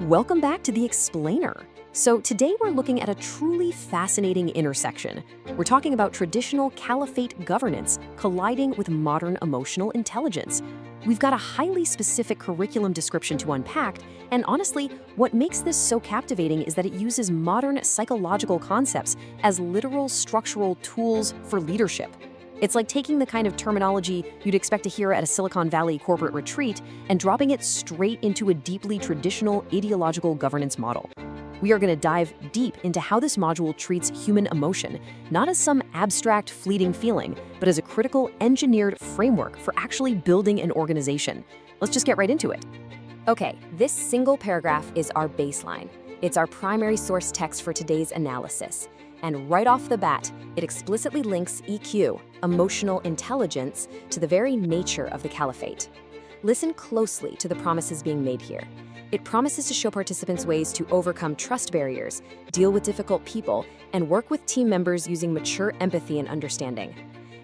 Welcome back to The Explainer. So today we're looking at a truly fascinating intersection. We're talking about traditional Caliphate governance colliding with modern emotional intelligence. We've got a highly specific curriculum description to unpack, and honestly, what makes this so captivating is that it uses modern psychological concepts as literal structural tools for leadership. It's like taking the kind of terminology you'd expect to hear at a Silicon Valley corporate retreat and dropping it straight into a deeply traditional ideological governance model. We are going to dive deep into how this module treats human emotion, not as some abstract, fleeting feeling, but as a critical, engineered framework for actually building an organization. Let's just get right into it. Okay, this single paragraph is our baseline. It's our primary source text for today's analysis. And right off the bat, it explicitly links EQ, emotional intelligence, to the very nature of the Caliphate. Listen closely to the promises being made here. It promises to show participants ways to overcome trust barriers, deal with difficult people, and work with team members using mature empathy and understanding.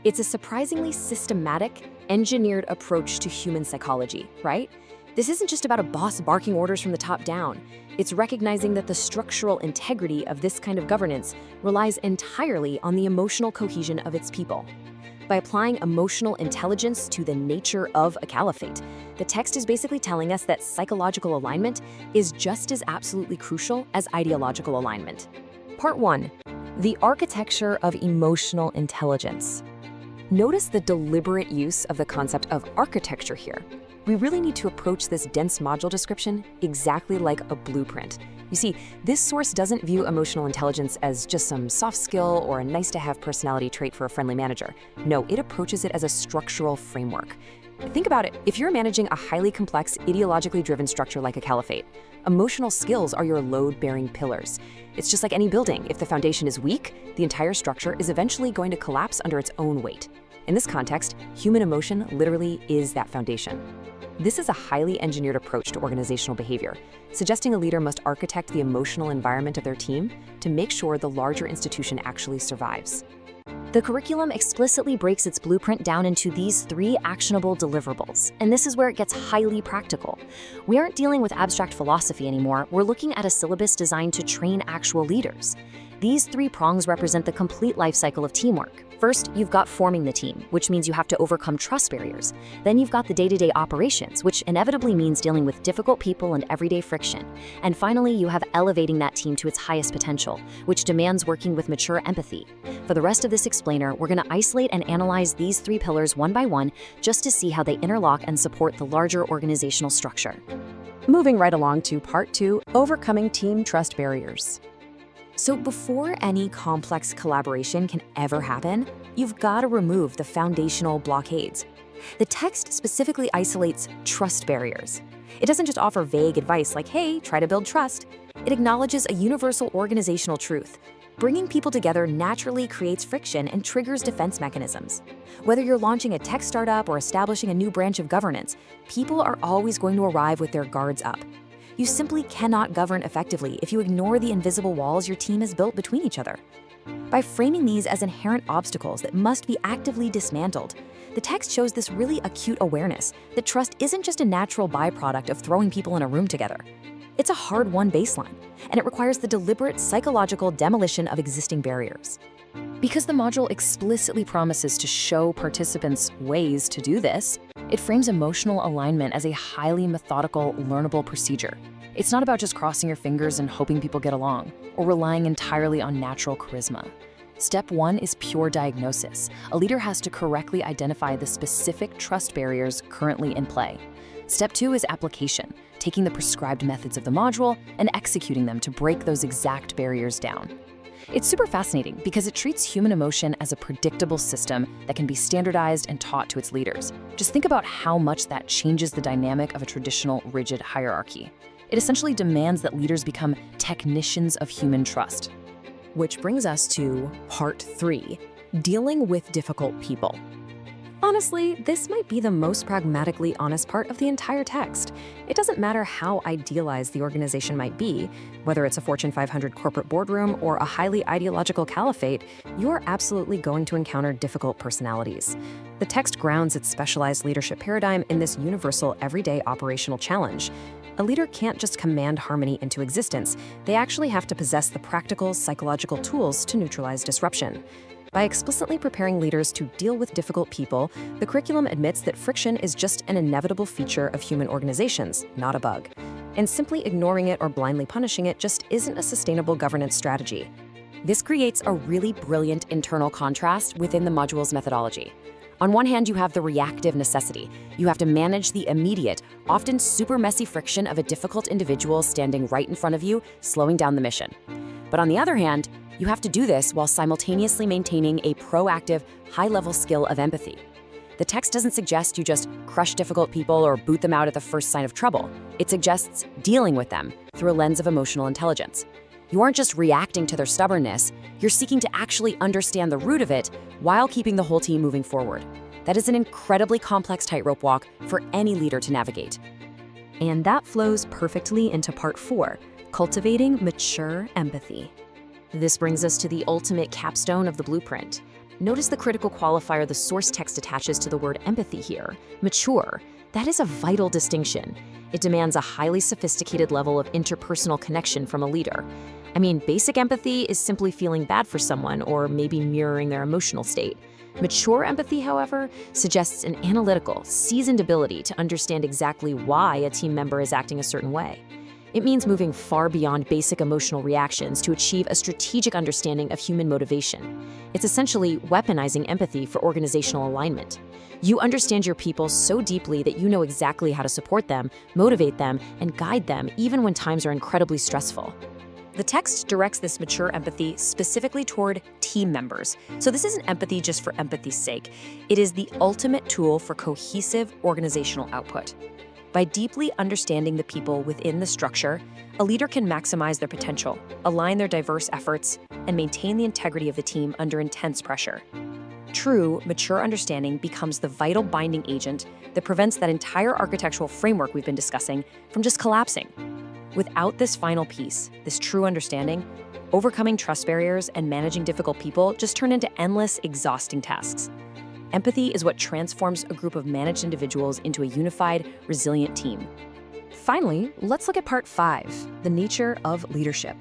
It's a surprisingly systematic, engineered approach to human psychology, right? This isn't just about a boss barking orders from the top down. It's recognizing that the structural integrity of this kind of governance relies entirely on the emotional cohesion of its people. By applying emotional intelligence to the nature of a caliphate, the text is basically telling us that psychological alignment is just as absolutely crucial as ideological alignment. Part 1. The architecture of emotional intelligence. Notice the deliberate use of the concept of architecture here. We really need to approach this dense module description exactly like a blueprint. You see, this source doesn't view emotional intelligence as just some soft skill or a nice-to-have personality trait for a friendly manager. No, it approaches it as a structural framework. Think about it. If you're managing a highly complex, ideologically driven structure like a caliphate, emotional skills are your load-bearing pillars. It's just like any building. If the foundation is weak, the entire structure is eventually going to collapse under its own weight. In this context, human emotion literally is that foundation. This is a highly engineered approach to organizational behavior, suggesting a leader must architect the emotional environment of their team to make sure the larger institution actually survives. The curriculum explicitly breaks its blueprint down into these 3 actionable deliverables, and this is where it gets highly practical. We aren't dealing with abstract philosophy anymore, we're looking at a syllabus designed to train actual leaders. These 3 prongs represent the complete life cycle of teamwork. First, you've got forming the team, which means you have to overcome trust barriers. Then you've got the day-to-day operations, which inevitably means dealing with difficult people and everyday friction. And finally, you have elevating that team to its highest potential, which demands working with mature empathy. For the rest of this explainer, we're going to isolate and analyze these 3 pillars one by one just to see how they interlock and support the larger organizational structure. Moving right along to Part 2, Overcoming Team Trust Barriers. So before any complex collaboration can ever happen, you've got to remove the foundational blockades. The text specifically isolates trust barriers. It doesn't just offer vague advice like, hey, try to build trust. It acknowledges a universal organizational truth. Bringing people together naturally creates friction and triggers defense mechanisms. Whether you're launching a tech startup or establishing a new branch of governance, people are always going to arrive with their guards up. You simply cannot govern effectively if you ignore the invisible walls your team has built between each other. By framing these as inherent obstacles that must be actively dismantled, the text shows this really acute awareness that trust isn't just a natural byproduct of throwing people in a room together. It's a hard-won baseline, and it requires the deliberate psychological demolition of existing barriers. Because the module explicitly promises to show participants ways to do this, it frames emotional alignment as a highly methodical, learnable procedure. It's not about just crossing your fingers and hoping people get along, or relying entirely on natural charisma. Step 1 is pure diagnosis. A leader has to correctly identify the specific trust barriers currently in play. Step 2 is application, taking the prescribed methods of the module and executing them to break those exact barriers down. It's super fascinating because it treats human emotion as a predictable system that can be standardized and taught to its leaders. Just think about how much that changes the dynamic of a traditional, rigid hierarchy. It essentially demands that leaders become technicians of human trust. Which brings us to Part 3, Dealing with Difficult People. Honestly, this might be the most pragmatically honest part of the entire text. It doesn't matter how idealized the organization might be, whether it's a Fortune 500 corporate boardroom or a highly ideological caliphate, you're absolutely going to encounter difficult personalities. The text grounds its specialized leadership paradigm in this universal, everyday operational challenge. A leader can't just command harmony into existence, they actually have to possess the practical, psychological tools to neutralize disruption. By explicitly preparing leaders to deal with difficult people, the curriculum admits that friction is just an inevitable feature of human organizations, not a bug. And simply ignoring it or blindly punishing it just isn't a sustainable governance strategy. This creates a really brilliant internal contrast within the module's methodology. On one hand, you have the reactive necessity. You have to manage the immediate, often super messy friction of a difficult individual standing right in front of you, slowing down the mission. But on the other hand, you have to do this while simultaneously maintaining a proactive, high-level skill of empathy. The text doesn't suggest you just crush difficult people or boot them out at the first sign of trouble. It suggests dealing with them through a lens of emotional intelligence. You aren't just reacting to their stubbornness, you're seeking to actually understand the root of it while keeping the whole team moving forward. That is an incredibly complex tightrope walk for any leader to navigate. And that flows perfectly into part 4, cultivating mature empathy. This brings us to the ultimate capstone of the blueprint. Notice the critical qualifier the source text attaches to the word empathy here, mature. That is a vital distinction. It demands a highly sophisticated level of interpersonal connection from a leader. I mean, basic empathy is simply feeling bad for someone or maybe mirroring their emotional state. Mature empathy, however, suggests an analytical, seasoned ability to understand exactly why a team member is acting a certain way. It means moving far beyond basic emotional reactions to achieve a strategic understanding of human motivation. It's essentially weaponizing empathy for organizational alignment. You understand your people so deeply that you know exactly how to support them, motivate them, and guide them even when times are incredibly stressful. The text directs this mature empathy specifically toward team members. So this isn't empathy just for empathy's sake. It is the ultimate tool for cohesive organizational output. By deeply understanding the people within the structure, a leader can maximize their potential, align their diverse efforts, and maintain the integrity of the team under intense pressure. True, mature understanding becomes the vital binding agent that prevents that entire architectural framework we've been discussing from just collapsing. Without this final piece, this true understanding, overcoming trust barriers and managing difficult people just turn into endless, exhausting tasks. Empathy is what transforms a group of managed individuals into a unified, resilient team. Finally, let's look at part 5, the nature of leadership.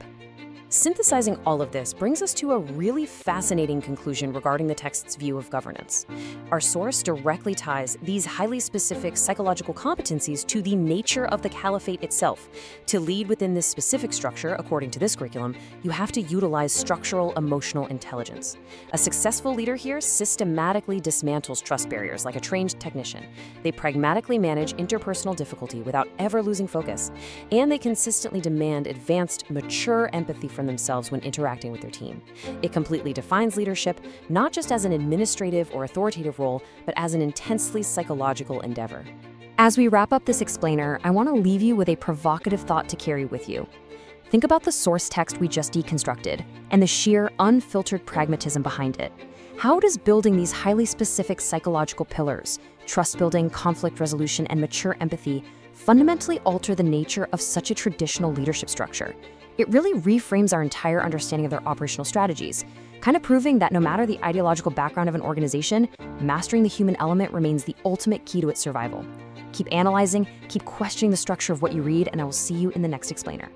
Synthesizing all of this brings us to a really fascinating conclusion regarding the text's view of governance. Our source directly ties these highly specific psychological competencies to the nature of the caliphate itself. To lead within this specific structure, according to this curriculum, you have to utilize structural emotional intelligence. A successful leader here systematically dismantles trust barriers like a trained technician. They pragmatically manage interpersonal difficulty without ever losing focus, and they consistently demand advanced, mature empathy from themselves when interacting with their team. It completely defines leadership, not just as an administrative or authoritative role, but as an intensely psychological endeavor. As we wrap up this explainer, I want to leave you with a provocative thought to carry with you. Think about the source text we just deconstructed and the sheer, unfiltered pragmatism behind it. How does building these highly specific psychological pillars, trust building, conflict resolution, and mature empathy, fundamentally alter the nature of such a traditional leadership structure? It really reframes our entire understanding of their operational strategies, kind of proving that no matter the ideological background of an organization, mastering the human element remains the ultimate key to its survival. Keep analyzing, keep questioning the structure of what you read, and I will see you in the next explainer.